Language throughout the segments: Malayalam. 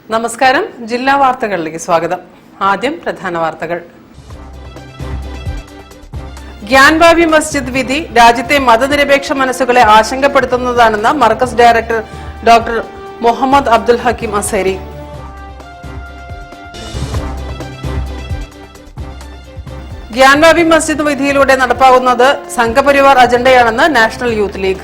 നമസ്കാരം. ജില്ലാ വാർത്തകളിലേക്ക് സ്വാഗതം. ആദ്യം പ്രധാന വാർത്തകൾ. ഗ്യാൻവാബി മസ്ജിദ് വിധി രാജ്യത്തെ മതനിരപേക്ഷ മനസ്സുകളെ ആശങ്കപ്പെടുത്തുന്നതാണെന്ന് മർക്കസ് ഡയറക്ടർ ഡോക്ടർ മുഹമ്മദ് അബ്ദുൽ ഹക്കീം അസേരി. ഗ്യാൻവാബി മസ്ജിദ് വിധിയിലൂടെ നടപ്പാകുന്നത് സംഘപരിവാർ അജണ്ടയാണെന്ന് നാഷണൽ യൂത്ത് ലീഗ്.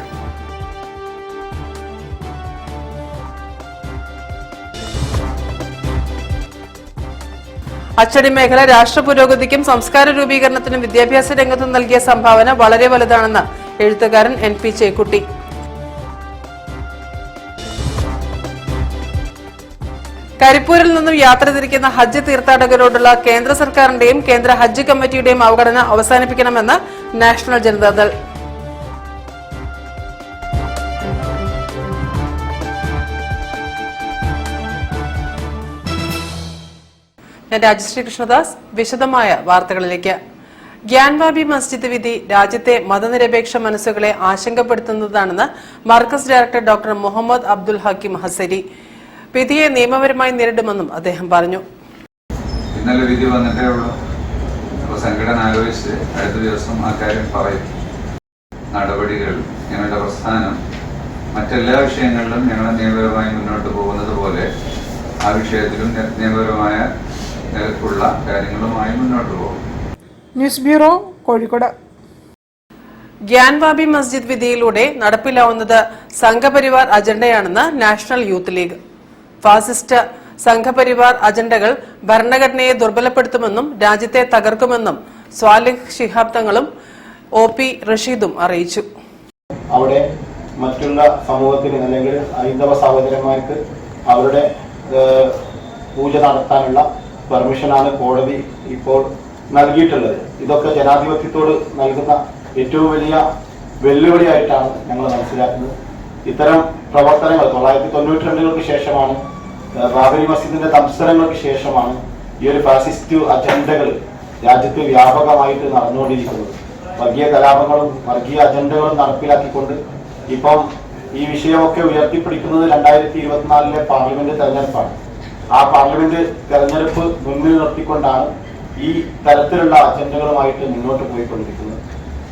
അച്ചടി മേഖല രാഷ്ട്ര പുരോഗതിക്കും സംസ്കാര രൂപീകരണത്തിനും വിദ്യാഭ്യാസ രംഗത്തും നൽകിയ സംഭാവന വളരെ വലുതാണെന്ന് എഴുത്തുകാരൻ NP ചേക്കുട്ടി. കരിപ്പൂരിൽ നിന്നും യാത്ര തിരിക്കുന്ന ഹജ്ജ് തീർത്ഥാടകരോടുള്ള കേന്ദ്ര സർക്കാരിന്റെയും കേന്ദ്ര ഹജ്ജ് കമ്മിറ്റിയുടെയും അവഗണന അവസാനിപ്പിക്കണമെന്ന് നാഷണൽ ജനതാദൾ. ഞാൻ രാജശ്രീ കൃഷ്ണദാസ്. വിശദമായ വാർത്തകളിലേക്ക്. ഗ്യാൻവാബി മസ്ജിദ് വിധി രാജ്യത്തെ മതനിരപേക്ഷ മനസ്സുകളെ ആശങ്കപ്പെടുത്തുന്നതാണെന്ന് മർക്കസ് ഡയറക്ടർ ഡോക്ടർ മുഹമ്മദ് അബ്ദുൽ ഹക്കീം അസേരി. വിധിയെ നിയമപരമായി നേരിടുമെന്നും അദ്ദേഹം പറഞ്ഞു. ഇന്നലെ വിധി വന്നിട്ടേ ഉള്ളൂ. അപ്പോൾ സംഘടന ആലോചിച്ച് അടുത്ത ദിവസം ആ കാര്യം പറയും. നടപടികൾ, ഞങ്ങളുടെ പ്രസ്ഥാനം മറ്റെല്ലാ വിഷയങ്ങളിലും ഞങ്ങൾ നിയമപരമായി മുന്നോട്ട് പോകുന്നത് പോലെ ആ വിഷയത്തിലും നിയമപരമായ നിലക്കുള്ള കാര്യങ്ങളുമായി മുന്നോട്ട് പോകും. News bureau, Kozhikode. ഗ്യാൻവാബി മസ്ജിദ് വിധിയിലൂടെ നടപ്പിലാവുന്നത് സംഘപരിവാർ അജണ്ടയാണെന്ന് national youth league. Fascist Sangh Parivar അജണ്ടകൾ ഭരണഘടനയെ ദുർബലപ്പെടുത്തുമെന്നും രാജ്യത്തെ തകർക്കുമെന്നും സ്വാലിഹ് ശിഹാബ് തങ്ങളും OP റഷീദും അറിയിച്ചു. അവിടെ മറ്റുള്ള സമൂഹത്തിന് അല്ലെങ്കിൽ ഹൈന്ദവ സഹോദരന്മാർക്ക് അവരുടെ പൂജ നടത്താനുള്ള പെർമിഷനാണ് കോടതി ഇപ്പോൾ നൽകിയിട്ടുള്ളത്. ഇതൊക്കെ ജനാധിപത്യത്തോട് നൽകുന്ന ഏറ്റവും വലിയ വെല്ലുവിളിയായിട്ടാണ് ഞങ്ങൾ മനസ്സിലാക്കുന്നത്. ഇത്തരം പ്രവർത്തനങ്ങൾ 1992 ശേഷമാണ്, ബാബരി മസ്ജിദിന്റെ സംസ്കരണങ്ങൾക്ക് ശേഷമാണ് ഈ ഒരു ഫാസിസ്റ്റ് അജണ്ടകൾ രാജ്യത്ത് വ്യാപകമായിട്ട് നടന്നുകൊണ്ടിരിക്കുന്നത്. വർഗീയ കലാപങ്ങളും വർഗീയ അജണ്ടകളും നടപ്പിലാക്കിക്കൊണ്ട് ഇപ്പം ഈ വിഷയമൊക്കെ ഉയർത്തിപ്പിടിക്കുന്നത് 2024 പാർലമെന്റ് തെരഞ്ഞെടുപ്പാണ്. ആ പാർലമെന്റ് തെരഞ്ഞെടുപ്പ് മുന്നിൽ നിർത്തിക്കൊണ്ടാണ് ഈ തരത്തിലുള്ള അജണ്ടകളുമായിട്ട് മുന്നോട്ട് പോയിക്കൊണ്ടിരിക്കുന്നത്.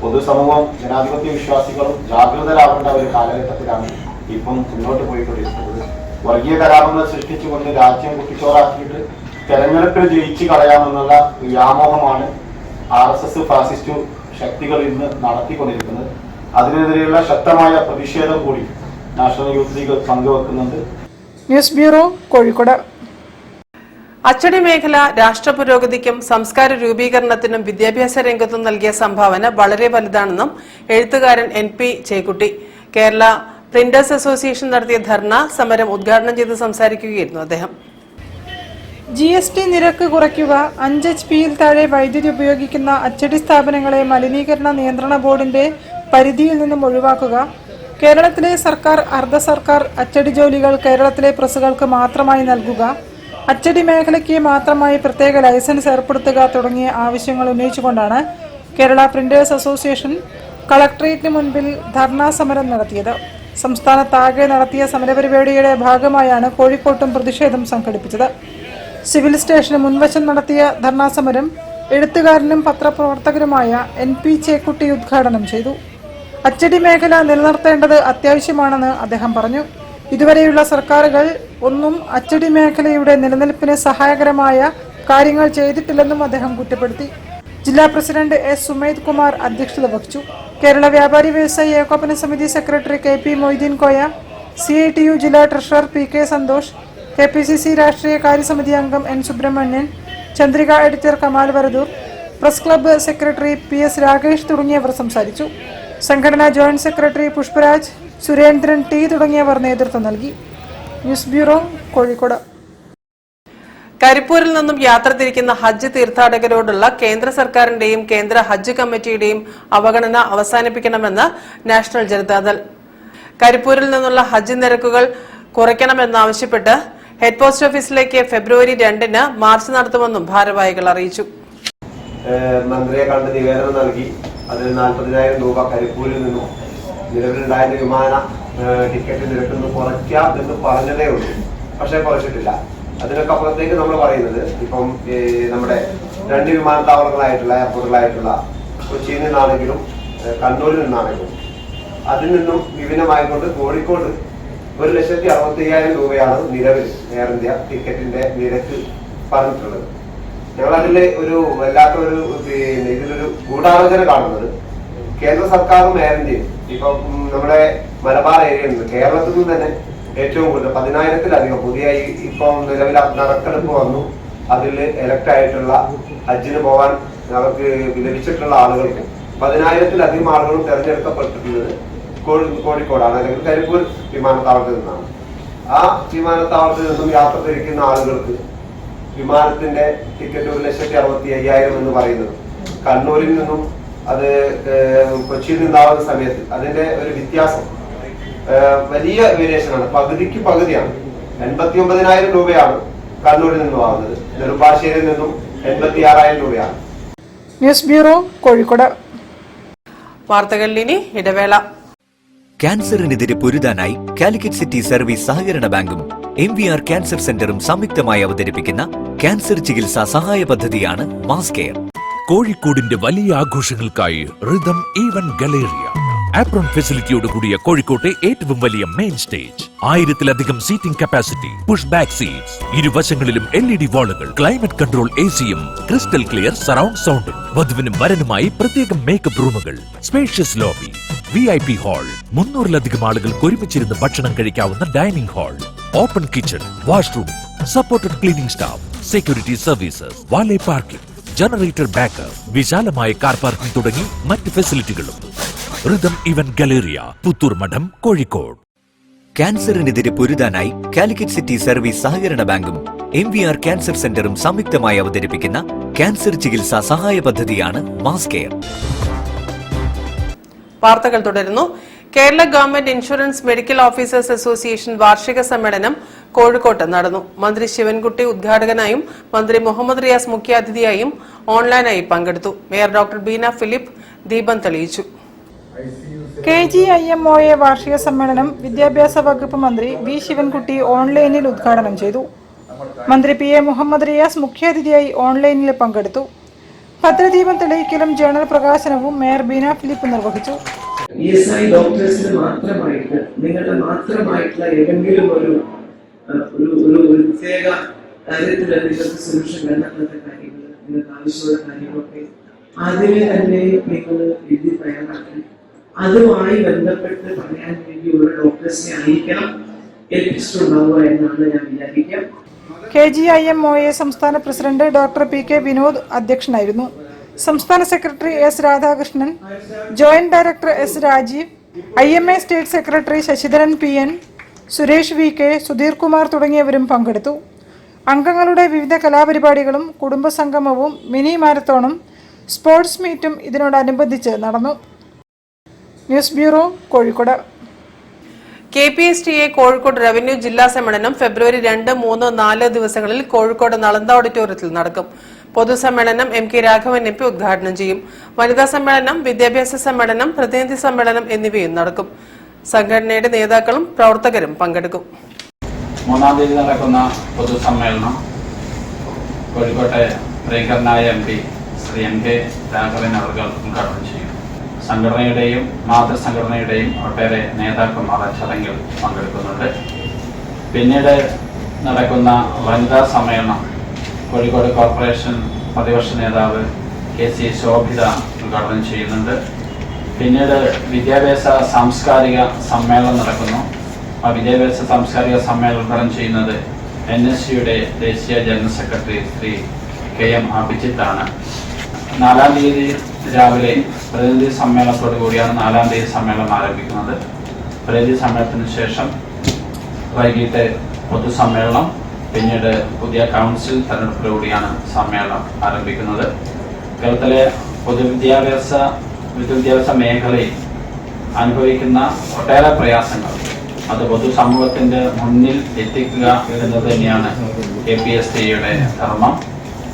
പൊതുസമൂഹം, ജനാധിപത്യ വിശ്വാസികളും ജാഗ്രതരാവേണ്ട ഒരു കാലഘട്ടത്തിലാണ് ഇപ്പം മുന്നോട്ട് പോയിക്കൊണ്ടിരിക്കുന്നത്. വർഗീയ കലാപങ്ങൾ സൃഷ്ടിച്ചുകൊണ്ട് രാജ്യം കുട്ടിച്ചോറാക്കിയിട്ട് തെരഞ്ഞെടുപ്പിൽ ജയിച്ചു കളയാമെന്നുള്ള വ്യാമോഹമാണ് RSS ഫാസിസ്റ്റ് ശക്തികൾ ഇന്ന് നടത്തിക്കൊണ്ടിരിക്കുന്നത്. അതിനെതിരെയുള്ള ശക്തമായ പ്രതിഷേധം കൂടി നാഷണൽ യൂത്ത് ലീഗ് പങ്കുവെക്കുന്നുണ്ട്. News bureau, Kozhikode. അച്ചടി മേഖല രാഷ്ട്ര പുരോഗതിക്കും സംസ്കാര രൂപീകരണത്തിനും വിദ്യാഭ്യാസ രംഗത്തും നൽകിയ സംഭാവന വളരെ വലുതാണെന്നും എഴുത്തുകാരൻ NP Chekutty. Kerala printers association നടത്തിയ ധർണ സമരം ഉദ്ഘാടനം ചെയ്ത് സംസാരിക്കുകയായിരുന്നു അദ്ദേഹം. GST നിരക്ക് കുറയ്ക്കുക, 5 HP-യിൽ താഴെ വൈദ്യുതി ഉപയോഗിക്കുന്ന അച്ചടി സ്ഥാപനങ്ങളെ മലിനീകരണ നിയന്ത്രണ ബോർഡിന്റെ പരിധിയിൽ നിന്നും ഒഴിവാക്കുക, കേരളത്തിലെ സർക്കാർ അർദ്ധ സർക്കാർ അച്ചടി ജോലികൾ കേരളത്തിലെ പ്രസ്സുകൾക്ക് മാത്രമായി നൽകുക, അച്ചടി മേഖലയ്ക്ക് മാത്രമായി പ്രത്യേക ലൈസൻസ് ഏർപ്പെടുത്തുക തുടങ്ങിയ ആവശ്യങ്ങൾ ഉന്നയിച്ചുകൊണ്ടാണ് കേരള പ്രിന്റേഴ്സ് അസോസിയേഷൻ കളക്ടറേറ്റിന് മുൻപിൽ ധർണാ സമരം നടത്തിയത്. സംസ്ഥാനത്താകെ നടത്തിയ സമരപരിപാടിയുടെ ഭാഗമായാണ് കോഴിക്കോട്ടും പ്രതിഷേധം സംഘടിപ്പിച്ചത്. സിവിൽ സ്റ്റേഷന് മുൻവശം നടത്തിയ ധർണാ സമരം എഴുത്തുകാരനും പത്രപ്രവർത്തകരുമായ NP ചേക്കുട്ടി ഉദ്ഘാടനം ചെയ്തു. അച്ചടി മേഖല നിലനിർത്തേണ്ടത് അത്യാവശ്യമാണെന്ന് അദ്ദേഹം പറഞ്ഞു. ഇതുവരെയുള്ള സർക്കാരുകൾ ഒന്നും അച്ചടി മേഖലയുടെ നിലനിൽപ്പിന് സഹായകരമായ കാര്യങ്ങൾ ചെയ്തിട്ടില്ലെന്നും അദ്ദേഹം കുറ്റപ്പെടുത്തി. ജില്ലാ പ്രസിഡന്റ് S. സുമേത് കുമാർ അധ്യക്ഷത വഹിച്ചു. കേരള വ്യാപാരി വ്യവസായി ഏകോപന സമിതി secretary KP Moitheen Koya, CITU ജില്ലാ ട്രഷറർ PK സന്തോഷ്, KPCC രാഷ്ട്രീയ കാര്യസമിതി അംഗം N. Subramanian, Chandrika editor Kamal Varadoor, press club secretary PS Rakesh തുടങ്ങിയവർ സംസാരിച്ചു. സംഘടനാ joint secretary Pushparaj, Surendran T തുടങ്ങിയവർ നേതൃത്വം നൽകി. News bureau, Kozhikode. കരിപ്പൂരിൽ നിന്നും യാത്ര തിരിക്കുന്ന ഹജ്ജ് തീർത്ഥാടകരോടുള്ള കേന്ദ്ര സർക്കാരിന്റെയും കേന്ദ്ര ഹജ്ജ് കമ്മിറ്റിയുടെയും അവഗണന അവസാനിപ്പിക്കണമെന്ന് നാഷണൽ ജനതാദൾ. കരിപ്പൂരിൽ നിന്നുള്ള ഹജ്ജ് നിരക്കുകൾ കുറയ്ക്കണമെന്നാവശ്യപ്പെട്ട് ഹെഡ് പോസ്റ്റ് ഓഫീസിലേക്ക് ഫെബ്രുവരി 2-ന് മാർച്ച് നടത്തുമെന്നും ഭാരവാഹികൾ അറിയിച്ചു. മന്ത്രിയെ കണ്ട് നിവേദനം നൽകി അതിൽ 40,000 രൂപ കരിപ്പൂരിൽ നിന്നും നിലവിലുണ്ടായിരുന്ന വിമാന ടിക്കറ്റ് നിരക്ക് കുറയ്ക്കാം എന്ന് പറഞ്ഞതേ ഉള്ളൂ. പക്ഷേ കുറച്ചിട്ടില്ല. അതിനൊക്കെ അപ്പുറത്തേക്ക് നമ്മൾ പറയുന്നത് ഇപ്പം നമ്മുടെ 2 വിമാനത്താവളങ്ങളായിട്ടുള്ള എയർപോർട്ടുകളായിട്ടുള്ള കൊച്ചിയിൽ നിന്നാണെങ്കിലും കണ്ണൂരിൽ നിന്നാണെങ്കിലും അതിൽ നിന്നും വിഭിന്നമായിക്കൊണ്ട് കോഴിക്കോട് 1,65,000 രൂപയാണ് നിലവിൽ എയർ ഇന്ത്യ ടിക്കറ്റിന്റെ നിരക്ക് പറഞ്ഞിട്ടുള്ളത്. ഞങ്ങളതിൽ ഒരു വല്ലാത്ത ഒരു ഇതിലൊരു ഗൂഢാലോചന കാണുന്നത് കേന്ദ്ര സർക്കാരും എയർ ഇന്ത്യയും ഇപ്പം നമ്മുടെ മലബാർ ഏരിയയിൽ നിന്ന് കേരളത്തിൽ നിന്ന് തന്നെ ഏറ്റവും കൂടുതൽ 10,000-ത്തിലധികം പുതിയ ഇപ്പം നിലവിൽ നറുക്കെടുപ്പ് വന്നു. അതിൽ എലക്ട് ആയിട്ടുള്ള ഹജ്ജിന് പോകാൻ അവർക്ക് ലഭിച്ചിട്ടുള്ള ആളുകൾക്ക് 10,000-ത്തിലധികം ആളുകളും തെരഞ്ഞെടുക്കപ്പെട്ടിട്ടുള്ളത് കോഴിക്കോടാണ്, അല്ലെങ്കിൽ കരിപ്പൂർ വിമാനത്താവളത്തിൽ നിന്നാണ്. ആ വിമാനത്താവളത്തിൽ നിന്നും യാത്ര തിരിക്കുന്ന ആളുകൾക്ക് വിമാനത്തിന്റെ ടിക്കറ്റ് 1,65,000 എന്ന് പറയുന്നത് കണ്ണൂരിൽ നിന്നും അത് കൊച്ചിയിൽ നിന്നാവുന്ന സമയത്ത് അതിന്റെ ഒരു വ്യത്യാസം വലിയ വേരിയേഷനാണ്. പകുതിക്ക് പകുതിയാണ്. 89,000 രൂപയാണ് കണ്ണൂരിൽ നിന്നും ആവുന്നത്. നെടുമ്പാശ്ശേരിയിൽ നിന്നും 86,000 രൂപയാണ്. News bureau, Kozhikode. വാർത്തകളിൽ ഇനി ഇടവേള. ക്യാൻസറിനെതിരെ പൊരുതാനായി കാലിക്കറ്റ് സിറ്റി സർവീസ് സഹകരണ ബാങ്കും MVR ക്യാൻസർ സെന്ററും സംയുക്തമായി അവതരിപ്പിക്കുന്ന ക്യാൻസർ ചികിത്സാ സഹായ പദ്ധതിയാണ് മാസ് കെയർ. കോഴിക്കോടിന്റെ വലിയ ആഘോഷങ്ങൾക്കായി റിതം ഈവന്റ് ഗലേറിയ ആപ്രോൺ ഫെസിലിറ്റിയോട് കൂടിയ കോഴിക്കോട്ടെ ഏറ്റവും വലിയ മെയിൻ സ്റ്റേജ്, 1000-ലധികം seating capacity, push back seats, ഇരുവശങ്ങളിലും LED വാളുകൾ, ക്ലൈമറ്റ് കൺട്രോൾ AC-യും, ക്രിസ്റ്റൽ ക്ലിയർ സറൗണ്ട് സൗണ്ടും, വധുവിനും വരനുമായി പ്രത്യേകം മേക്കപ്പ് റൂമുകൾ, സ്പേഷ്യസ് ലോബി, VIP ഹാൾ, 300-ലധികം ആളുകൾക്ക് ഒരുമിച്ചിരുന്ന് ഭക്ഷണം കഴിക്കാവുന്ന dining hall, open kitchen, washroom, supported cleaning staff, security services, valet parking, generator backup, വിശാലമായ കാർ പാർക്കിംഗ് തുടങ്ങി മറ്റ് ഫെസിലിറ്റികളും. റിതം ഈവന്റ് ഗലേറിയ, പുത്തൂർ മഠം, കോഴിക്കോട്. ക്യാൻസറിനെതിരെ പൊരുതാനായി കാലിക്കറ്റ് സിറ്റി സർവീസ് സഹകരണ ബാങ്കും MVR ക്യാൻസർ സെന്ററും സംയുക്തമായി അവതരിപ്പിക്കുന്ന ക്യാൻസർ ചികിത്സാ സഹായ പദ്ധതിയാണ് മാസ് കെയർ. വാർത്തകൾ തുടരുന്നു. Kerala government insurance medical officers association വാർഷിക സമ്മേളനം കോഴിക്കോട്ട് നടന്നു. മന്ത്രി ശിവൻകുട്ടി ഉദ്ഘാടകനായും മന്ത്രി മുഹമ്മദ് റിയാസ് മുഖ്യാതിഥിയായും ഓൺലൈനായി പങ്കെടുത്തു. മേയർ ഡോക്ടർ ബീന ഫിലിപ്പ് ദീപം തെളിയിച്ചു. KGIMOA വാർഷിക സമ്മേളനം വിദ്യാഭ്യാസ വകുപ്പ് മന്ത്രി വി ശിവൻകുട്ടി ഓൺലൈനിൽ ഉദ്ഘാടനം ചെയ്തു. മന്ത്രി PA മുഹമ്മദ് റിയാസ് മുഖ്യാതിഥിയായി ഓൺലൈനിൽ പങ്കെടുത്തു. ഭദ്രദീപം തെളിയിക്കലും ജേണൽ പ്രകാശനവും മേയർ ബീന ഫിലിപ്പ് നിർവഹിച്ചു. ESI ഡോക്ടേഴ്സിന് മാത്രമായിട്ട് നിങ്ങളുടെ മാത്രമായിട്ടുള്ള ഏതെങ്കിലും ഒരു പ്രത്യേക കാര്യത്തിൽ നിങ്ങൾക്ക് സൊല്യൂഷൻ കണ്ടെത്താത്ത കാര്യങ്ങൾ, നിങ്ങൾക്ക് ആവശ്യമുള്ള കാര്യങ്ങളൊക്കെ ആദ്യമേ തന്നെ നിങ്ങൾ എഴുതി തയ്യാറാക്കി അതുമായി ബന്ധപ്പെട്ട് പറയാൻ വേണ്ടിയുള്ള ഡോക്ടേഴ്സിനെ ആയിരിക്കണം ഏൽപ്പിച്ചിട്ടുണ്ടാവുക എന്നാണ് ഞാൻ വിചാരിക്കുക. KGIMOA സംസ്ഥാന പ്രസിഡന്റ് ഡോക്ടർ PK വിനോദ് അധ്യക്ഷനായിരുന്നു. സംസ്ഥാന secretary S Radhakrishnan, joint director S Rajeev, IMA state secretary Sasidharan PN, Suresh VK, Sudheer Kumar തുടങ്ങിയവരും പങ്കെടുത്തു. അംഗങ്ങളുടെ വിവിധ കലാപരിപാടികളും കുടുംബസംഗമവും മിനി മാരത്തോണും സ്പോർട്സ് മീറ്റും ഇതിനോടനുബന്ധിച്ച് നടന്നു. News bureau, Kozhikode. KPSTA Kozhikode revenue ജില്ലാ സമ്മേളനം ഫെബ്രുവരി 2, 3, 4 ദിവസങ്ങളിൽ കോഴിക്കോട് നളന്ദ ഓഡിറ്റോറിയത്തിൽ നടക്കും. പൊതുസമ്മേളനം MK രാഘവൻ MP ഉദ്ഘാടനം ചെയ്യും. വനിതാ സമ്മേളനം, വിദ്യാഭ്യാസ സമ്മേളനം, പ്രതിനിധി സമ്മേളനം എന്നിവയും നടക്കും. സംഘടനയുടെ നേതാക്കളും പ്രവർത്തകരും പങ്കെടുക്കും. 3-ാം തീയതി നടക്കുന്ന പൊതുസമ്മേളനം കോഴിക്കോട്ടെ പ്രിയങ്കരനായ MP ശ്രീ MK രാഘവൻ അവർ ഉദ്ഘാടനം ചെയ്യും. സംഘടനയുടെയും മാതൃസംഘടനയുടെയും ഒട്ടേറെ നേതാക്കന്മാർ ചടങ്ങിൽ പങ്കെടുക്കുന്നുണ്ട്. പിന്നീട് നടക്കുന്ന വനിതാ സമ്മേളനം കോഴിക്കോട് കോർപ്പറേഷൻ പ്രതിപക്ഷ നേതാവ് KC ശോഭിത ഉദ്ഘാടനം ചെയ്യുന്നുണ്ട്. പിന്നീട് വിദ്യാഭ്യാസ സാംസ്കാരിക സമ്മേളനം നടക്കുന്നു. ആ വിദ്യാഭ്യാസ സാംസ്കാരിക സമ്മേളനം ഉദ്ഘാടനം ചെയ്യുന്നത് NSUയുടെ ദേശീയ ജനറൽ സെക്രട്ടറി ശ്രീ KM അഭിജിത്താണ്. 4-ാം തീയതി രാവിലെ പ്രതിനിധി സമ്മേളനത്തോടു കൂടിയാണ് 4-ാം തീയതി സമ്മേളനം ആരംഭിക്കുന്നത്. പ്രതിനിധി സമ്മേളനത്തിന് ശേഷം വൈകിട്ട് പൊതുസമ്മേളനം, പിന്നീട് പുതിയ കൗൺസിൽ തെരഞ്ഞെടുപ്പിലൂടെയാണ് സമ്മേളനം ആരംഭിക്കുന്നത്. കേരളത്തിലെ വിദ്യാഭ്യാസ മേഖലയിൽ അനുഭവിക്കുന്ന ഒട്ടേറെ പ്രയാസങ്ങൾ അത് പൊതുസമൂഹത്തിന്റെ മുന്നിൽ എത്തിക്കുക എന്നത് തന്നെയാണ് KPSTയുടെ ധർമ്മം.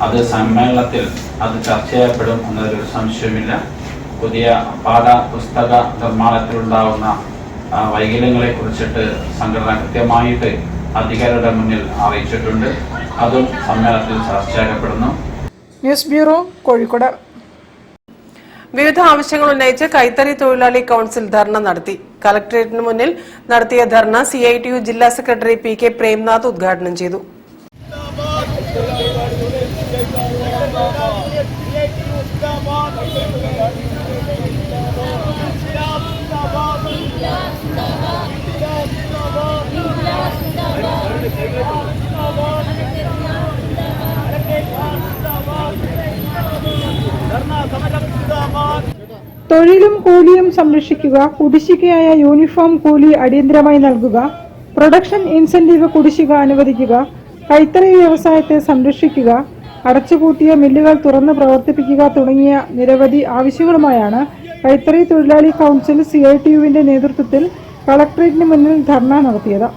അത് സമ്മേളനത്തിൽ അത് ചർച്ച ചെയ്യപ്പെടും എന്നതൊരു സംശയമില്ല. പുതിയ പാഠപുസ്തക നിർമ്മാണത്തിലുണ്ടാവുന്ന വൈകല്യങ്ങളെ കുറിച്ചിട്ട് സംഘടന കൃത്യമായിട്ട് അധികാരികളുടെ മുന്നിൽ അറിയിച്ചിട്ടുണ്ട്. അതും സമ്മേളനത്തിൽ ചർച്ചയാക്കപ്പെടുന്നു. News bureau, Kozhikode. വിവിധ ആവശ്യങ്ങൾ ഉന്നയിച്ച് കൈത്തറി തൊഴിലാളി കൌൺസിൽ ധർണ നടത്തി. കലക്ടറേറ്റിന് മുന്നിൽ നടത്തിയ ധർണ CITU ജില്ലാ സെക്രട്ടറി PK പ്രേംനാഥ് ഉദ്ഘാടനം ചെയ്തു. തൊഴിലും കൂലിയും സംരക്ഷിക്കുക, കുടിശ്ശികയായ യൂണിഫോം കൂലി അടിയന്തരമായി നൽകുക, പ്രൊഡക്ഷൻ ഇൻസെന്റീവ് കുടിശ്ശിക അനുവദിക്കുക, കൈത്തറി വ്യവസായത്തെ സംരക്ഷിക്കുക, അടച്ചുപൂട്ടിയ മില്ലുകൾ തുറന്ന് പ്രവർത്തിപ്പിക്കുക തുടങ്ങിയ നിരവധി ആവശ്യങ്ങളുമായാണ് കൈത്തറി തൊഴിലാളി കൌൺസിൽ CITUവിന്റെ നേതൃത്വത്തിൽ കളക്ടറേറ്റിന് മുന്നിൽ ധർണ നടത്തിയത്.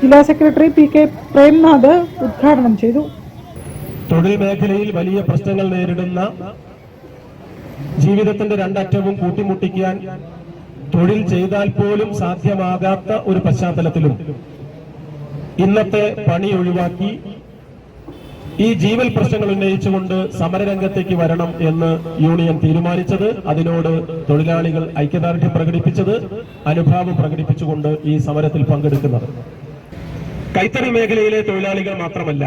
ജില്ലാ സെക്രട്ടറി PK പ്രേംനാഥ് ഉദ്ഘാടനം ചെയ്തു. തൊഴിൽ മേഖലയിൽ വലിയ പ്രശ്നങ്ങൾ നേരിടുന്ന, ജീവിതത്തിന്റെ രണ്ടറ്റവും കൂട്ടിമുട്ടിക്കാൻ തൊഴിൽ ചെയ്താൽ പോലും സാധ്യമാകാത്ത ഒരു പശ്ചാത്തലത്തിലും ഇന്നത്തെ പണി ഒഴിവാക്കി ഈ ജീവൽ പ്രശ്നങ്ങൾ ഉന്നയിച്ചുകൊണ്ട് സമരരംഗത്തേക്ക് വരണം എന്ന് യൂണിയൻ തീരുമാനിച്ചത്, അതിനോട് തൊഴിലാളികൾ ഐക്യദാർഢ്യം പ്രകടിപ്പിച്ചത്, അനുഭാവം പ്രകടിപ്പിച്ചുകൊണ്ട് ഈ സമരത്തിൽ പങ്കെടുക്കുന്നത് കൈത്തറി മേഖലയിലെ തൊഴിലാളികൾ മാത്രമല്ല,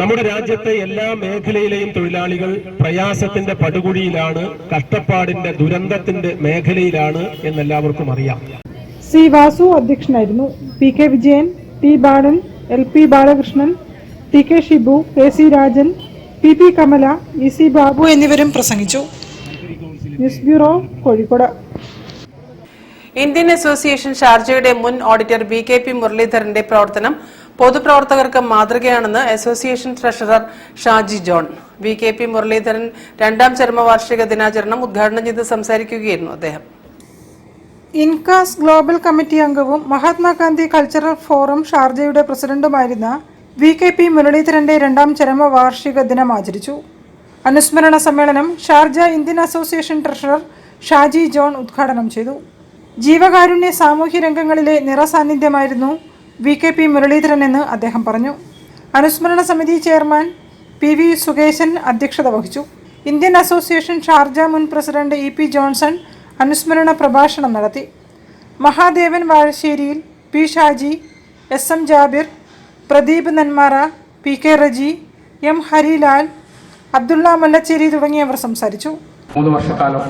നമ്മുടെ രാജ്യത്തെ എല്ലാ മേഖലയിലെയും തൊഴിലാളികൾ പ്രയാസത്തിന്റെ പടുകുഴിയിലാണ്, കഷ്ടപ്പാടിന്റെ ദുരന്തത്തിന്റെ മേഖലയിലാണ് എന്നെല്ലാവർക്കും അറിയാം. C. വാസു അധ്യക്ഷനായിരുന്നു. PK Vijayan, T. ബാലൻ, LP Balakrishnan, TK Shibu, KC Rajan, PP Kamala, EC Babu എന്നിവരും പ്രസംഗിച്ചു. News bureau, Kozhikode. Indian association ഷാർജയുടെ മുൻ ഓഡിറ്റർ BKP മുരളീധരന്റെ പ്രവർത്തനം പൊതുപ്രവർത്തകർക്ക് മാതൃകയാണെന്ന് association treasurer Shaji John. BKP Muralidharan 2ാം ചരമവാർഷിക ദിനാചരണം ഉദ്ഘാടനം ചെയ്ത് സംസാരിക്കുകയായിരുന്നു അദ്ദേഹം. ഇൻകാസ് ഗ്ലോബൽ കമ്മിറ്റി അംഗവും മഹാത്മാഗാന്ധി കൾച്ചറൽ ഫോറം ഷാർജയുടെ പ്രസിഡന്റുമായിരുന്ന BKP മുരളീധരന്റെ 2ാം ചരമവാർഷിക ദിനം ആചരിച്ചു. അനുസ്മരണ സമ്മേളനം Sharjah Indian association treasurer Shaji John ഉദ്ഘാടനം ചെയ്തു. ജീവകാരുണ്യ സാമൂഹ്യ രംഗങ്ങളിലെ നിറസാന്നിധ്യമായിരുന്നു BKP മുരളീധരൻ എന്ന് അദ്ദേഹം പറഞ്ഞു. അനുസ്മരണ സമിതി ചെയർമാൻ PV സുകേശൻ അധ്യക്ഷത വഹിച്ചു. ഇന്ത്യൻ അസോസിയേഷൻ ഷാർജ മുൻ പ്രസിഡന്റ് EP ജോൺസൺ അനുസ്മരണ പ്രഭാഷണം നടത്തി. Mahadevan വാഴശ്ശേരിയിൽ, P Shaji, SM Jabir, Pradeep Nenmara, PK Reji, M Harilal, Abdulla മല്ലച്ചേരി തുടങ്ങിയവർ സംസാരിച്ചു. 3 വർഷക്കാലം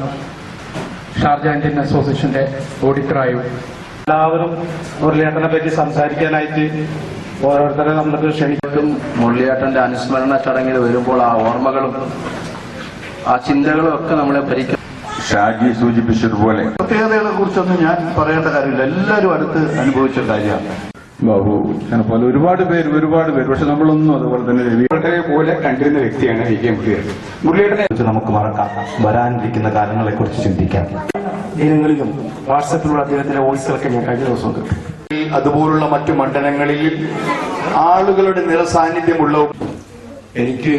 ഷാർജ ഇന്ത്യൻ അസോസിയേഷന്റെ ഓഡിറ്ററായി എല്ലാവരും മുരളിയേട്ടനെ പറ്റി സംസാരിക്കാനായിട്ട് ഓരോരുത്തരെ നമ്മൾക്ക് ക്ഷണിക്കും. മുരളിയേട്ടന്റെ അനുസ്മരണ ചടങ്ങിൽ വരുമ്പോൾ ആ ഓർമ്മകളും ആ ചിന്തകളും ഒക്കെ നമ്മളെ ഭരിക്കും. ഷാജി സൂചിപ്പിച്ചതുപോലെ പ്രത്യേകതകളെ കുറിച്ചൊന്നും ഞാൻ പറയേണ്ട കാര്യമില്ല, എല്ലാവരും അടുത്ത് അനുഭവിച്ച കാര്യമാണ്. ബാബു പോലെ ഒരുപാട് പേര് പക്ഷെ നമ്മളൊന്നും അതുപോലെ തന്നെ രവിയെ പോലെ കണ്ടിരുന്ന വ്യക്തിയാണ് മുരളിയേട്ടനെ കുറിച്ച് നമുക്ക് മറക്കാം. വരാനിരിക്കുന്ന കാലങ്ങളെ കുറിച്ച് ചിന്തിക്കാം. ദിനങ്ങളിലും വാട്സപ്പിലുള്ള അദ്ദേഹത്തിന്റെ വോയിസുകളൊക്കെ ഞാൻ കഴിഞ്ഞ ദിവസം കിട്ടും. അതുപോലുള്ള മറ്റു മണ്ഡലങ്ങളിൽ ആളുകളുടെ നിറസാന്നിധ്യമുള്ള എനിക്ക്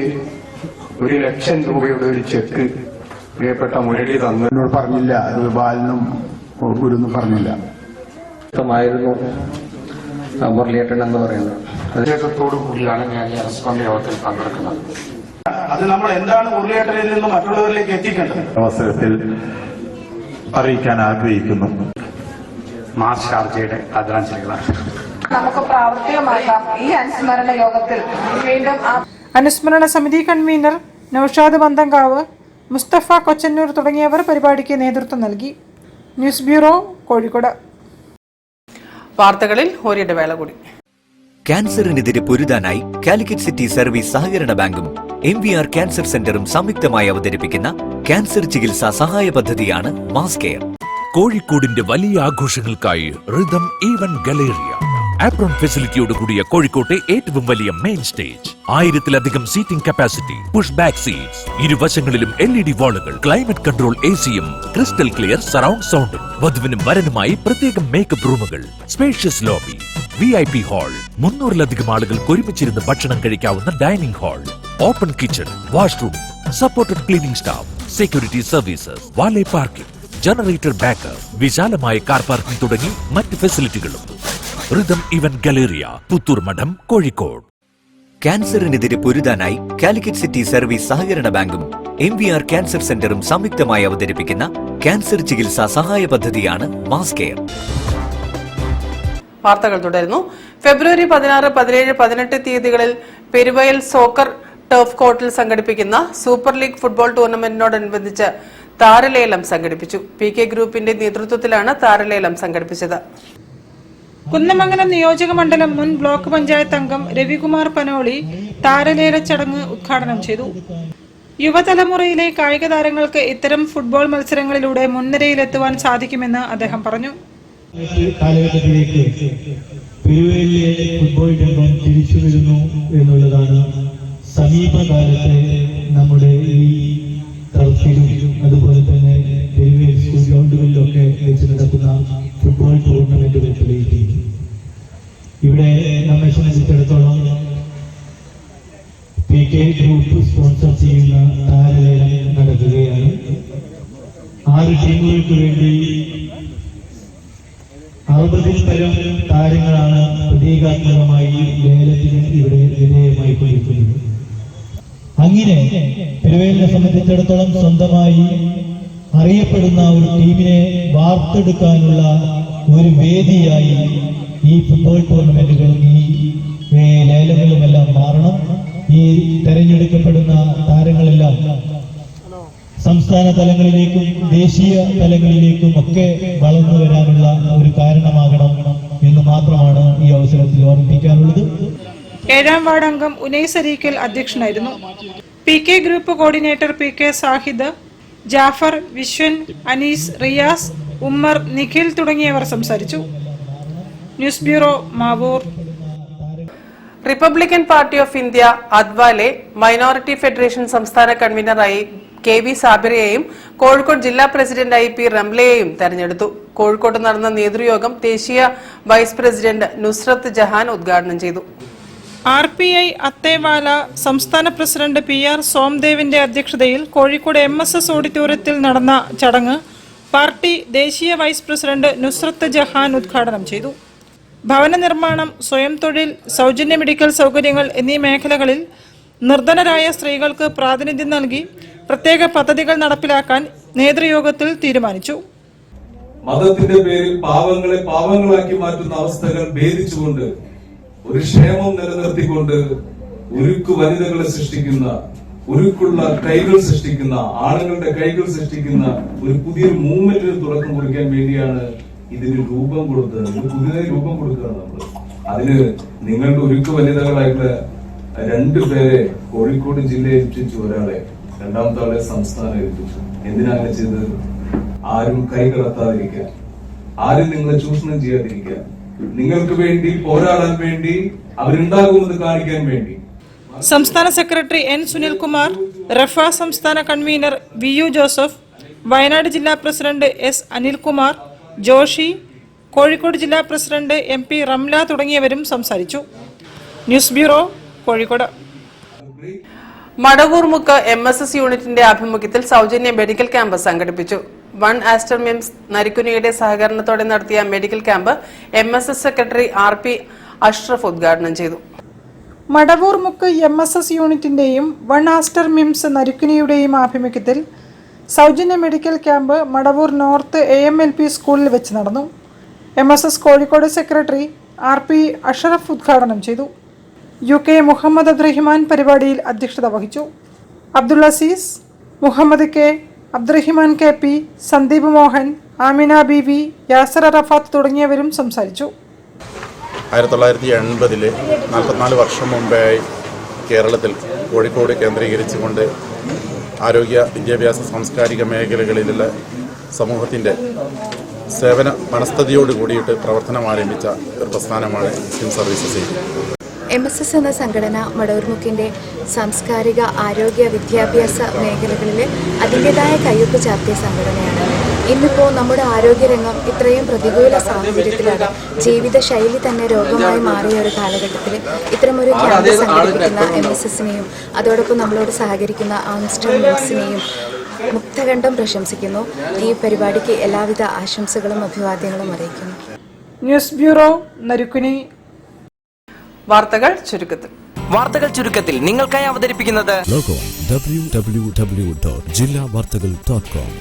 1,00,000 രൂപയുടെ ഒരു ചെക്ക് പ്രിയപ്പെട്ട മുരളി തന്നു. എന്നോട് പറഞ്ഞില്ല, അത് ബാലനും ഗുരുന്നും പറഞ്ഞില്ല. മുരളിയേട്ടൻ എന്ന് പറയുന്നത് അദ്ദേഹത്തോടു കൂടിയാണ് ഞാൻ ഈ അനുസ്മരണ യോഗത്തിൽ പങ്കെടുക്കുന്നത്. അത് നമ്മൾ എന്താണ് മുരളിയേട്ടനിൽ നിന്ന് മറ്റുള്ളവരിലേക്ക് എത്തിക്കേണ്ടത് അവസരത്തിൽ അറിയിക്കാൻ ആഗ്രഹിക്കുന്നു. മാസ് ഷാർജയുടെ ആദരാഞ്ജലികളാണ്. നമുക്ക് പ്രാവർത്തികമാക്കാം ഈ അനുസ്മരണ യോഗത്തിൽ. വീണ്ടും അനുസ്മരണ സമിതി കൺവീനർ നൌഷാദ് ബന്തങ്കാവ്, മുസ്തഫ കൊച്ചന്നൂർ തുടങ്ങിയവർ പരിപാടിക്ക് നേതൃത്വം നൽകി. News bureau, Kozhikode. വാർത്തകളിൽ ഒരിടവേള കൂടി. ക്യാൻസറിനെതിരെ പൊരുതാനായി കാലിക്കറ്റ് സിറ്റി സർവീസ് സഹകരണ ബാങ്കും MVR ക്യാൻസർ സെന്ററും സംയുക്തമായി അവതരിപ്പിക്കുന്ന ക്യാൻസർ ചികിത്സാ സഹായ പദ്ധതിയാണ് മാസ് കെയർ. കോഴിക്കോടിന്റെ വലിയ ആഘോഷങ്ങൾക്കായി റിതം ഈവന്റ് ഗലേറിയ, ആപ്രോൺ ഫെസിലിറ്റിയോട് കൂടിയ കോഴിക്കോട്ടെ ഏറ്റവും വലിയ മെയിൻ സ്റ്റേജ്, 1000-ലധികം seating capacity, push back seats, ഇരുവശങ്ങളിലും LED വാളുകൾ, ക്ലൈമറ്റ് കൺട്രോൾ AC-യും, ക്രിസ്റ്റൽ ക്ലിയർ സറൗണ്ട് സൗണ്ടും, വധുവിനും വരനുമായി പ്രത്യേകം മേക്കപ്പ് റൂമുകൾ, സ്പേഷ്യസ് ലോബി, VIP ഹാൾ, 300-ലധികം ആളുകൾക്ക് ഒരുമിച്ചിരുന്ന് ഭക്ഷണം കഴിക്കാവുന്ന dining hall, open kitchen, washroom, supported cleaning staff, security services, valet parking, generator backup, വിശാലമായ കാർ പാർക്കിംഗ് തുടങ്ങി മറ്റ് ഫെസിലിറ്റികളും. റിതം ഇവന്റ് ഗാലറിയ, പുത്തൂർ മഠം, കോഴിക്കോട്. ക്യാൻസറിനെതിരെ പൊരുതാനായി കാലിക്കറ്റ് സിറ്റി സർവീസ് സഹകരണ ബാങ്കും MVR ക്യാൻസർ സെന്ററും സംയുക്തമായി അവതരിപ്പിക്കുന്ന ക്യാൻസർ ചികിത്സാ സഹായ പദ്ധതിയാണ് മാസ് കെയർ. വാർത്തകൾ തുടരുന്നു. ഫെബ്രുവരി 16, 17, 18 തീയതികളിൽ പെരുവയൽ സോക്കർ ടർഫ് കോർട്ടിൽ സംഘടിപ്പിക്കുന്ന സൂപ്പർ ലീഗ് ഫുട്ബോൾ ടൂർണമെന്റിനോടനുബന്ധിച്ച് താരലേലം സംഘടിപ്പിച്ചു. PK ഗ്രൂപ്പിന്റെ നേതൃത്വത്തിലാണ് താരലേലം സംഘടിപ്പിച്ചത്. കുന്നമംഗലം നിയോജക മണ്ഡലം മുൻ ബ്ലോക്ക് പഞ്ചായത്ത് അംഗം രവികുമാർ പനോളി താരലേല ചടങ്ങ് ഉദ്ഘാടനം ചെയ്തു. യുവതലമുറയിലെ കായിക താരങ്ങൾക്ക് ഇത്തരം ഫുട്ബോൾ മത്സരങ്ങളിലൂടെ മുൻനിരയിലെത്തുവാൻ സാധിക്കുമെന്ന് അദ്ദേഹം പറഞ്ഞു. കാലഘട്ടത്തിലേക്ക് പെരുവയിലെ ഫുട്ബോൾ രംഗം തിരിച്ചു വരുന്നു എന്നുള്ളതാണ് സമീപകാലത്തെ നമ്മുടെ ഈ ടർഫിലും അതുപോലെ തന്നെ പെരുവയിൽ സ്കൂൾ ഗ്രൗണ്ടുകളിലൊക്കെ വെച്ച് നടക്കുന്ന ഫുട്ബോൾ ടൂർണമെന്റുകൾ തെളിയിക്കുന്നു. ഇവിടെ നമ്മെ സംബന്ധിച്ചിടത്തോളം PK ഗ്രൂപ്പ് സ്പോൺസർ ചെയ്യുന്ന താരലേലം നടക്കുകയാണ്. 6 ടീമുകൾക്ക് വേണ്ടി 60-ൽ പരം താരങ്ങളാണ് പ്രതീകാത്മകമായി ലേലത്തിന് ഇവിടെ വിധേയമായി കൊണ്ടിരിക്കുന്നത്. അങ്ങനെ പെരുവയലിനെ സംബന്ധിച്ചിടത്തോളം സ്വന്തമായി അറിയപ്പെടുന്ന ഒരു ടീമിനെ വാർത്തെടുക്കാനുള്ള ഒരു വേദിയായി ഈ ഫുട്ബോൾ ടൂർണമെന്റുകളും ഈ ലേലങ്ങളുമെല്ലാം മാറണം. ഈ തെരഞ്ഞെടുക്കപ്പെടുന്ന താരങ്ങളെല്ലാം സംസ്ഥാന തലങ്ങളിലേക്കും ദേശീയ തലങ്ങളിലേക്കും ഒക്കെ വളർന്നു വരാനുള്ള ഒരു കാരണമാകണം എന്ന് മാത്രമാണ് ഈ അവസരത്തിൽ ഓർമ്മിപ്പിക്കാനുള്ളത്. 7ാം വാർഡ് അംഗം ഉനൈസ് അരീക്കൽ അധ്യക്ഷനായിരുന്നു. PK group coordinator PK Sahid, Jafar, Vishwan, Anees, Riyas, Ummer, Nikhil തുടങ്ങിയവർ സംസാരിച്ചു. News bureau, Mavoor. Republican Party of India Athawale minority federation സംസ്ഥാന കൺവീനറായി KV സാബിറയെയും കോഴിക്കോട് ജില്ലാ പ്രസിഡന്റായി P റംലയെയും തെരഞ്ഞെടുത്തു. കോഴിക്കോട് നടന്ന നേതൃയോഗം ദേശീയ വൈസ് പ്രസിഡന്റ് നുസ്രത്ത് ജഹാൻ ഉദ്ഘാടനം ചെയ്തു. RPI അത്തേവാല സംസ്ഥാന പ്രസിഡന്റ് PR സോംദേവിന്റെ അധ്യക്ഷതയിൽ കോഴിക്കോട് MSS ഓഡിറ്റോറിയത്തിൽ നടന്ന ചടങ്ങ് പാർട്ടി ദേശീയ വൈസ് പ്രസിഡന്റ് നുസ്രത്ത് ജഹാൻ ഉദ്ഘാടനം ചെയ്തു. ഭവന നിർമ്മാണം, സ്വയം തൊഴിൽ, സൗജന്യ മെഡിക്കൽ സൗകര്യങ്ങൾ എന്നീ മേഖലകളിൽ നിർധനരായ സ്ത്രീകൾക്ക് പ്രാതിനിധ്യം നൽകി പ്രത്യേക പദ്ധതികൾ നടപ്പിലാക്കാൻ നേതൃയോഗത്തിൽ തീരുമാനിച്ചു. മതത്തിന്റെ പേരിൽ പാവങ്ങളെ പാവങ്ങളാക്കി മാറ്റുന്ന അവസ്ഥകൾ ഭേദിച്ചുകൊണ്ട് ഒരു ക്ഷേമം നിലനിർത്തിക്കൊണ്ട് ഉരുക്കു വനിതകളെ സൃഷ്ടിക്കുന്ന, ഉരുക്കുള്ള കൈകൾ സൃഷ്ടിക്കുന്ന, ആളുകളുടെ കൈകൾ സൃഷ്ടിക്കുന്ന ഒരു പുതിയൊരു മൂവ്മെന്റിന് തുടക്കം കുറിക്കാൻ വേണ്ടിയാണ് ഇതിന് രൂപം കൊടുത്തത്. ഇത് പുതിയതായി രൂപം കൊടുക്കുകയാണ് നമ്മൾ. അതിന് നിങ്ങളുടെ ഉരുക്കു വനിതകളായിട്ട് 2 പേരെ കോഴിക്കോട് ജില്ലയെ ഏൽപ്പിച്ചു, ഒരാളെ, രണ്ടാമത്തെ ആളെ സംസ്ഥാനം ഏൽപ്പിച്ചു. എന്തിനാണ് ചെയ്തത്? ആരും കൈ കടത്താതിരിക്കാൻ, ആരും നിങ്ങളെ ചൂഷണം ചെയ്യാതിരിക്കാൻ, നിങ്ങൾക്ക് വേണ്ടി പോരാടാൻ വേണ്ടി അവരുണ്ടാകുമെന്ന് കാണിക്കാൻ വേണ്ടി. സംസ്ഥാന സെക്രട്ടറി N സുനിൽകുമാർ, റഫ സംസ്ഥാന കൺവീനർ VU ജോസഫ്, വയനാട് ജില്ലാ പ്രസിഡന്റ് S അനിൽകുമാർ, ജോഷി, കോഴിക്കോട് ജില്ലാ പ്രസിഡന്റ് MP റംല തുടങ്ങിയവരും സംസാരിച്ചു. News bureau, Kozhikode. Madavoormukku MSS യൂണിറ്റിന്റെ ആഭിമുഖ്യത്തിൽ സൗജന്യ മെഡിക്കൽ ക്യാമ്പ് സംഘടിപ്പിച്ചു. 1 ആസ്റ്റർ മിംസ് നരിക്കുനിയുടെ സഹകരണത്തോടെ നടത്തിയ medical camp MSS secretary RP Ashraf ഉദ്ഘാടനം ചെയ്തു. മടവൂർമുക്ക് MSS യൂണിറ്റിന്റെയും 1 ആസ്റ്റർ മിംസ് നരിക്കുനിയുടെയും ആഭിമുഖ്യത്തിൽ സൗജന്യ medical camp Madavoor north AMLP സ്കൂളിൽ വെച്ച് നടന്നു. MSS Kozhikode secretary RP Ashraf ഉദ്ഘാടനം ചെയ്തു. UK മുഹമ്മദ് അബ്ദുറഹിമാൻ പരിപാടിയിൽ അധ്യക്ഷത വഹിച്ചു. അബ്ദുൽ അസീസ്, മുഹമ്മദ് K, അബ്ദുറഹിമാൻ KP, സന്ദീപ് മോഹൻ, ആമിന ബീവി, യാസർ അറഫാത്ത് തുടങ്ങിയവരും സംസാരിച്ചു. 1980 44 വർഷം മുമ്പായി കേരളത്തിൽ കോഴിക്കോട് കേന്ദ്രീകരിച്ചുകൊണ്ട് ആരോഗ്യ, വിദ്യാഭ്യാസ, സാംസ്കാരിക മേഖലകളിലുള്ള സമൂഹത്തിൻ്റെ സേവന മനസ്ഥിതിയോട് കൂടിയിട്ട് പ്രവർത്തനം ആരംഭിച്ച ഒരു പ്രസ്ഥാനമാണ് മുസ്ലിം സർവീസസ്. MSS എന്ന സംഘടന മടവൂർമുക്കിൻ്റെ സാംസ്കാരിക, ആരോഗ്യ, വിദ്യാഭ്യാസ മേഖലകളിൽ അതിൻ്റെതായ കയ്യൊപ്പ് ചാർത്തിയ സംഘടനയാണ്. ഇന്നിപ്പോൾ നമ്മുടെ ആരോഗ്യരംഗം ഇത്രയും പ്രതികൂല സാഹചര്യത്തിലാണ്. ജീവിതശൈലി തന്നെ രോഗമായി മാറിയ ഒരു കാലഘട്ടത്തിൽ ഇത്തരമൊരു ക്യാമ്പ് സംഘടിപ്പിക്കുന്ന MSSനെയും അതോടൊപ്പം നമ്മളോട് സഹകരിക്കുന്ന ആംസ്റ്റർഡാം മിംസിനെയും മുക്തകണ്ഠം പ്രശംസിക്കുന്നു. ഈ പരിപാടിക്ക് എല്ലാവിധ ആശംസകളും അഭിവാദ്യങ്ങളും അറിയിക്കുന്നു. News bureau, Narikkuni. വാർത്തകൾ ചുരുക്കത്തിൽ നിങ്ങൾക്കായി അവതരിപ്പിക്കുന്നത് www.jillavartagal.com.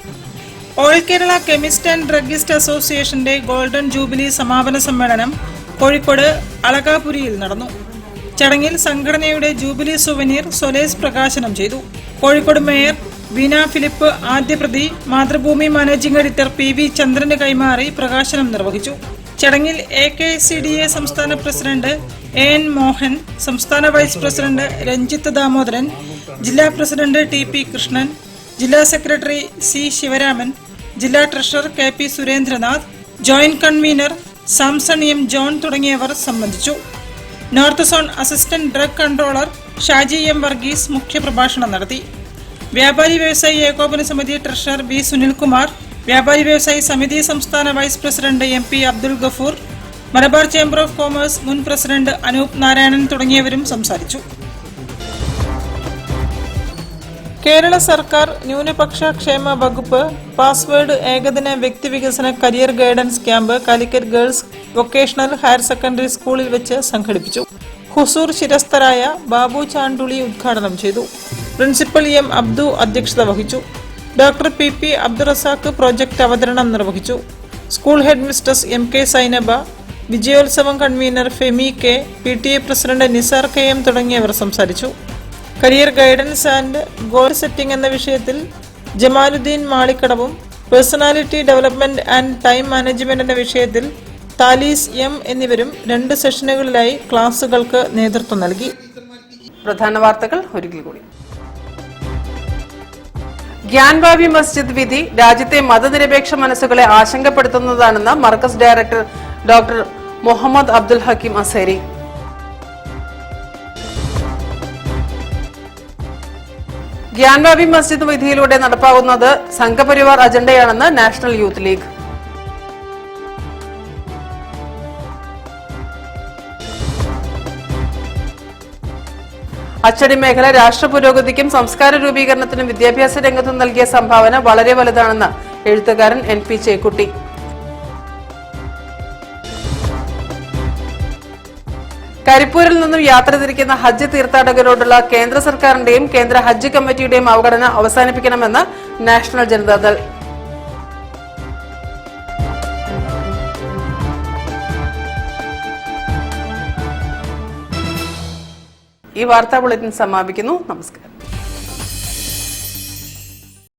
All Kerala chemist and druggist അസോസിയേഷന്റെ ഗോൾഡൻ ജൂബിലി സമാപന സമ്മേളനം കോഴിക്കോട് അളകാപുരിയിൽ നടന്നു. ചടങ്ങിൽ സംഘടനയുടെ ജൂബിലി സുവനീർ സൊലേസ് പ്രകാശനം ചെയ്തു. കോഴിക്കോട് മേയർ വീണ ഫിലിപ്പ് ആദ്യ പ്രതി മാതൃഭൂമി മാനേജിംഗ് എഡിറ്റർ PV ചന്ദ്രന് കൈമാറി പ്രകാശനം നിർവഹിച്ചു. ചടങ്ങിൽ AKCDA സംസ്ഥാന പ്രസിഡന്റ് AN മോഹൻ, സംസ്ഥാന വൈസ് പ്രസിഡന്റ് രഞ്ജിത്ത് ദാമോദരൻ, ജില്ലാ പ്രസിഡന്റ് TP കൃഷ്ണൻ, ജില്ലാ സെക്രട്ടറി C ശിവരാമൻ, ജില്ലാ treasurer KP Surendranath, joint convener Samson M John തുടങ്ങിയവർ സംബന്ധിച്ചു. North zone assistant drug controller Shaji M Varghese മുഖ്യപ്രഭാഷണം നടത്തി. വ്യാപാരി വ്യവസായി ഏകോപന സമിതി ട്രഷറർ V സുനിൽകുമാർ, വ്യാപാരി വ്യവസായി സമിതി സംസ്ഥാന vice president MP Abdul Gafoor, Malabar chamber of commerce മുൻ പ്രസിഡന്റ് അനൂപ് നാരായണൻ തുടങ്ങിയവരും സംസാരിച്ചു. കേരള സർക്കാർ ന്യൂനപക്ഷ ക്ഷേമ വകുപ്പ് പാസ്വേഡ് ഏകദിന വ്യക്തിവികസന career guidance camp Calicut girls vocational higher secondary സ്കൂളിൽ വെച്ച് സംഘടിപ്പിച്ചു. ഹുസൂർ ശിരസ്തരായ ബാബു ചാണ്ടുളി ഉദ്ഘാടനം ചെയ്തു. പ്രിൻസിപ്പൽ M അബ്ദു അധ്യക്ഷത വഹിച്ചു. ഡോക്ടർ PP അബ്ദുറസാഖ് പ്രോജക്ട് അവതരണം നിർവഹിച്ചു. School head mistress MK Sainaba, വിജയോത്സവം convener Femi K, PTA president Nisar KM തുടങ്ങിയവർ സംസാരിച്ചു. Career guidance and goal setting എന്ന വിഷയത്തിൽ ജമാലുദ്ദീൻ മാളിക്കടവും, personality development and time management എന്ന വിഷയത്തിൽ താലീസ് M എന്നിവരും 2 സെഷനുകളിലായി ക്ലാസുകൾക്ക് നേതൃത്വം നൽകി. പ്രധാന വാർത്തകൾ ഒരിക്കൽ കൂടി. ഗ്യാൻവാബി മസ്ജിദ് വിധി രാജ്യത്തെ മതനിരപേക്ഷ മനസ്സുകളെ ആശങ്കപ്പെടുത്തുന്നതാണെന്ന് മർക്കസ് ഡയറക്ടർ ഡോക്ടർ മുഹമ്മദ് അബ്ദുൽ ഹക്കീം അസേരി. ഗ്യാൻവാബി മസ്ജിദ് വിധിയിലൂടെ നടപ്പാകുന്നത് സംഘപരിവാർ അജണ്ടയാണെന്ന് നാഷണൽ യൂത്ത് ലീഗ്. അച്ചടി മേഖല രാഷ്ട്ര പുരോഗതിക്കും സംസ്കാര രൂപീകരണത്തിനും വിദ്യാഭ്യാസ രംഗത്തും നൽകിയ സംഭാവന വളരെ വലുതാണെന്ന് എഴുത്തുകാരൻ NP ചേക്കുട്ടി. കരിപ്പൂരിൽ നിന്നും യാത്ര തിരിക്കുന്ന ഹജ്ജ് തീർത്ഥാടകരോടുള്ള കേന്ദ്ര സർക്കാരിന്റെയും കേന്ദ്ര ഹജ്ജ് കമ്മിറ്റിയുടെയും അവഗണന അവസാനിപ്പിക്കണമെന്ന് നാഷണൽ ജനതാദൾ. ഈ വാർത്താ ബുള്ളറ്റിൻ സമാപിക്കുന്നു. നമസ്കാരം.